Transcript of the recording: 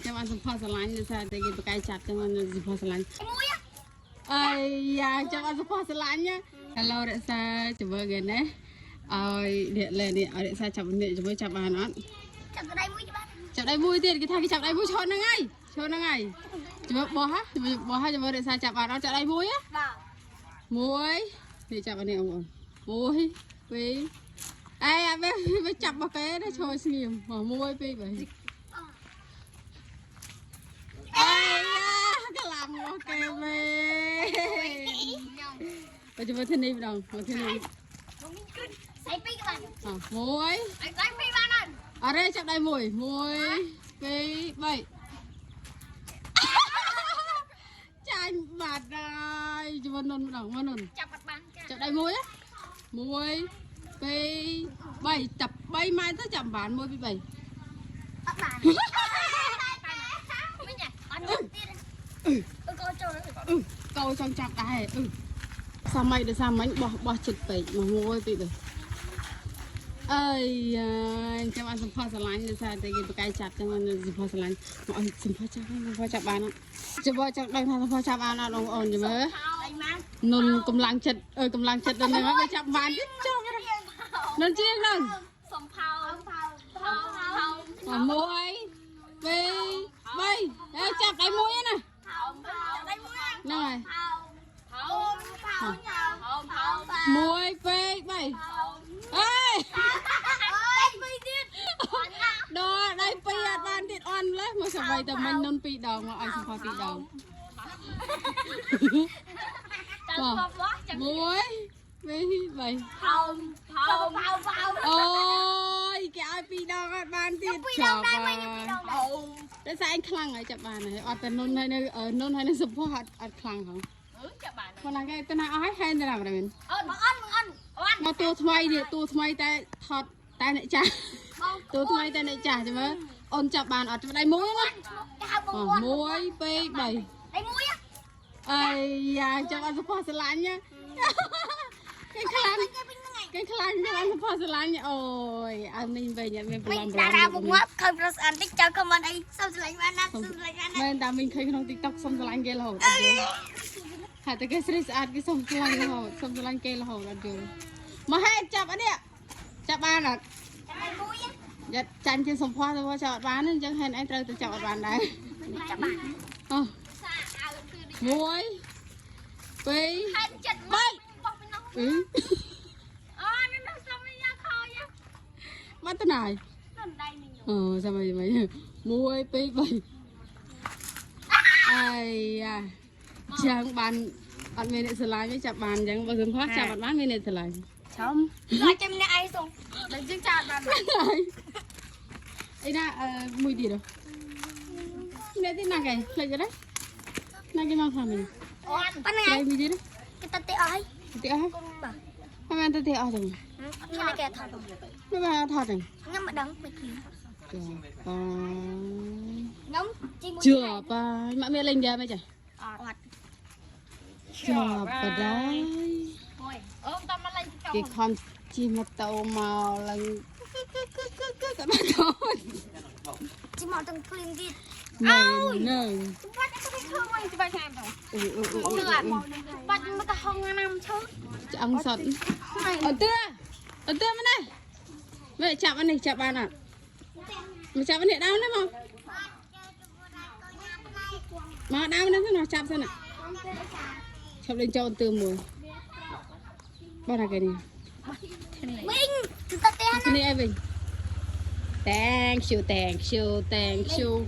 ចាំអត់សំផស្សឡាញ់ដូចថាតែគេបកកាយចាប់ចឹងអត់សំផស្សឡាញ់អើយយ៉ាចាំអត់សំផស្សឡាញ់ណា Hello រក្សាជំរឿគេណាឲ្យនេះលេនេះឲ្យរក្សាចាប់នេះជាមួយចាប់បានអត់ចាប់ដៃមួយច្បាស់ចាប់ដៃមួយទៀតគេថាគេចាប់ដៃមួយឈរហ្នឹងហើយជំរឿបោះហ៎បោះហ៎ជំរឿរក្សាចាប់បានអត់ចាប់ដៃមួយហ៎បាទមួយនេះចាប់នេះបងប្អូន1 2អេអាវាចាប់មកគេណាឈរស្ងៀម1 2 3អេកឡាំមកគេមេបើជំរឿធានីម្ដងធានីស្អីពីរបានមួយអីដៃពីរបានអត់អរេចាប់ដៃមួយ1 2 3ចាញ់បាត់ហើយជំរឿនុនម្ដងមកនុនចាប់បាត់បានចាប់ដៃមួយ1 2 3ចាប់3ម៉ែទៅចាប់បាន1 2 3អត់បានមិញអត់ទៀតកោចូលកោចង់ចាប់ដែរសម័យដូចសាមញ្ញបោះចិត្តពេកមួយពីទៅអើយចាំអត់សំផស្សឡាញ់ដូចថាតែគេបកកាយចាប់ចឹងសំផស្សឡាញ់មកអត់សំផស្សចាប់បានចាំបើចង់ដឹងថាសំផស្សចាប់បានអត់បងប្អូនចាំមើលនុនកម្លាំងចិត្តដល់ហ្នឹងហើយចាប់បានទៀតចង់នុនជាងនឹងសំផោ1 2 3ហើយចាប់ដៃមួយណាហ្នឹងហើយ1 2 3អេដល់ដៃពីរអត់បានទៀតអន់លេះមកសម្បីតែមិញនុន2ដងមកឲ្យសំផស្ស2ដង1 2 3អូយគេឲ្យ2ដងអត់បានទៀតចាប់តែស្អែកខ្លាំងហើយចាប់បានហើយអត់តែនុនហើយនៅនុនហើយនៅសំផស្សអត់ខ្លាំងហងចាប់បានហ្នឹងគេទៅណាអស់ហើយហែនទៅណាមិនមែនអត់មកតួថ្មីនេះតួថ្មីតែថតតែអ្នកចាស់តួថ្មីតែអ្នកចាស់ចាំមើលអូនចាប់បានអត់ដៃមួយណា1 2 3ដៃមួយអើយយ៉ាចាប់អត់សំផស្សឡាញ់ណាគេខ្លាំងសំផស្សឡាញ់អូយអើមីងវិញអត់មានប្រឡំតារាបុកងាប់ឃើញប្រុសស្អាតតិចចាំខមមិនអីសុំស្រឡាញ់បានណាសុំស្រឡាញ់បានណាមែនតាមីងឃើញក្នុង TikTok សុំស្រឡាញ់គេរហូតអត់យល់ហើយតែគេស្រីស្អាតគេសុំស្រឡាញ់រហូតសុំស្រឡាញ់គេរហូតអត់យល់មកហេតុចាប់អត់នេះចាប់បានអត់យ៉ាចាញ់ជាសំផស្សទៅចាប់អត់បានអញ្ចឹងហេតុឯងត្រូវទៅចាប់អត់បានដែរចាប់បានអូ1 2 3មកទៅណាចាំមើល1 2 3អាយ៉ាចាំបានអត់មានអ្នកស្រឡាញ់ទេចាប់បានអញ្ចឹងបើសំផស្សចាប់អត់បានមានអ្នកស្រឡាញ់ចាំចាំអ្នកឯងសុំដល់ជាងចាប់បានអីណាមួយទៀតអ្នកទីណាគេផ្លេចទៅណាគេមកខាងនេះអូនប៉ណ្ណឹងឯងមួយទៀតគេទៅទីអស់ហើយបាទមិនមែនទៅទីអស់ទេខ្ញុំគេថតមិនមែនថតទេខ្ញុំមិនដឹងមិនឃើញខ្ញុំជឿបាទមកមានលេងហ្គេមអីចាអត់ចាប់បដាយអូនតាមមកលេងគេខំជិះម៉ូតូមកឡើងក៏បានថតជិះមកទាំងភ្លៀងទៀតនៅបាច់ទៅធ្វើវិញច្បាស់ចាំទៅបាច់មកទៅហងណាំឈើឆ្អឹងសតអត់ទើមកនេះមើលចាប់អានេះចាប់បានអត់មកចាប់អានេះដើមនេះមកដើមនេះទៅចាប់សិនចាប់លេងចូលទើមួយបានតែគេនេះវិញទៅផ្ទះនេះអីវិញ Thank you